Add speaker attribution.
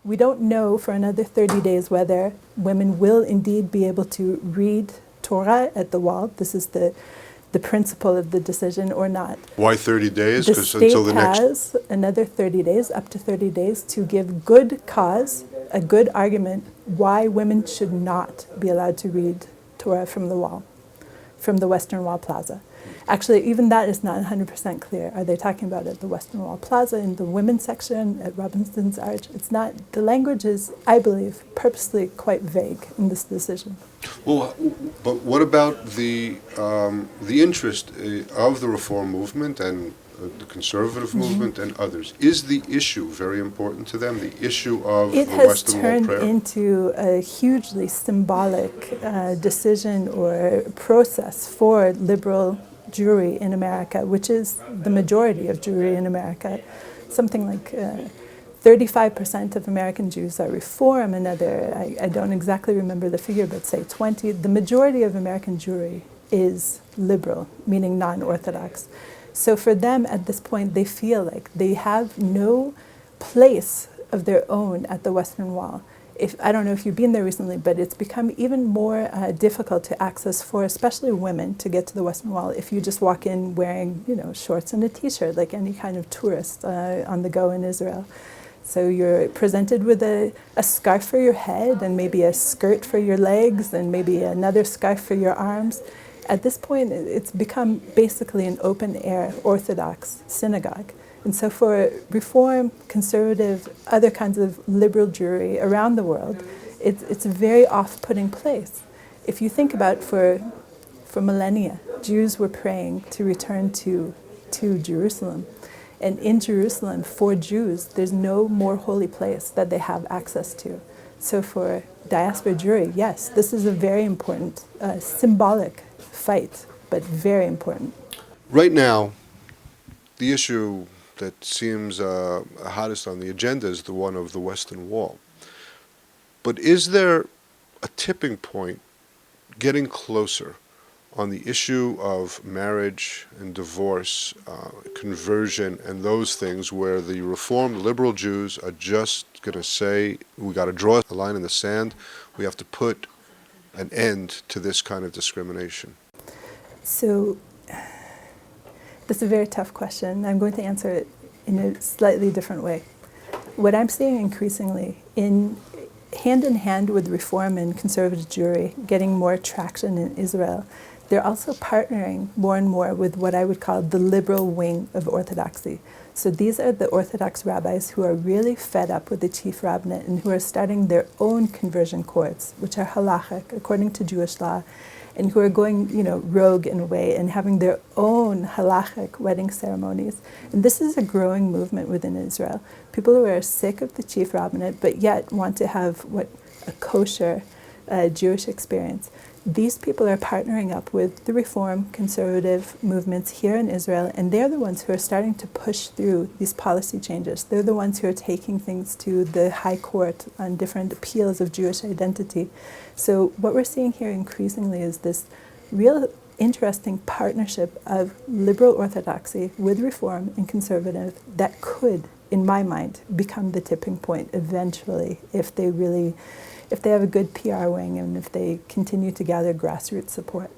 Speaker 1: We don't know for another 30 days whether women will indeed be able to read Torah at the wall. This is the principle of the decision or not.
Speaker 2: Why 30 days?
Speaker 1: The
Speaker 2: Because
Speaker 1: state
Speaker 2: until the next...
Speaker 1: has another 30 days, up to 30 days, to give good cause, a good argument why women should not be allowed to read Torah from the wall, from the Western Wall Plaza. Actually, even that is not 100% clear. Are they talking about at the Western Wall Plaza, in the women's section, at Robinson's Arch? It's not. The language is, I believe, purposely quite vague in this decision.
Speaker 2: Well, but what about the interest of the reform movement and the conservative movement and others? Is the issue very important to them, the issue of the Western Wall prayer?
Speaker 1: It has turned into a hugely symbolic decision or process for liberal Jewry in America, which is the majority of Jewry in America. Something like 35% of American Jews are Reform, another, I don't exactly remember the figure, but say 20. The majority of American Jewry is liberal, meaning non-Orthodox. So for them at this point, they feel like they have no place of their own at the Western Wall. I don't know if you've been there recently, but it's become even more difficult to access for especially women to get to the Western Wall if you just walk in wearing, shorts and a t-shirt like any kind of tourist on the go in Israel. So you're presented with a scarf for your head and maybe a skirt for your legs and maybe another scarf for your arms. At this point, it's become basically an open-air Orthodox synagogue. And so for Reform, conservative, other kinds of liberal Jewry around the world, it's a very off-putting place. If you think about for millennia, Jews were praying to return to Jerusalem. And in Jerusalem, for Jews, there's no more holy place that they have access to. So for diaspora Jewry, yes, this is a very important, symbolic fight, but very important.
Speaker 2: Right now, the issue that seems hottest on the agenda is the one of the Western Wall. But is there a tipping point getting closer on the issue of marriage and divorce, conversion, and those things where the Reformed liberal Jews are just going to say, we got to draw a line in the sand, we have to put an end to this kind of discrimination?
Speaker 1: So that's a very tough question. I'm going to answer it in a slightly different way. What I'm seeing increasingly, hand in hand with Reform and conservative Jewry getting more traction in Israel, they're also partnering more and more with what I would call the liberal wing of Orthodoxy. So these are the Orthodox rabbis who are really fed up with the chief rabbinate and who are starting their own conversion courts, which are halachic, according to Jewish law, and who are going, rogue in a way and having their own halachic wedding ceremonies. And this is a growing movement within Israel. People who are sick of the chief rabbinate, but yet want to have a kosher Jewish experience. These people are partnering up with the Reform conservative movements here in Israel, and they're the ones who are starting to push through these policy changes. They're the ones who are taking things to the High Court on different appeals of Jewish identity. So what we're seeing here increasingly is this real interesting partnership of liberal Orthodoxy with Reform and conservative that could, in my mind, become the tipping point eventually if they have a good PR wing and if they continue to gather grassroots support.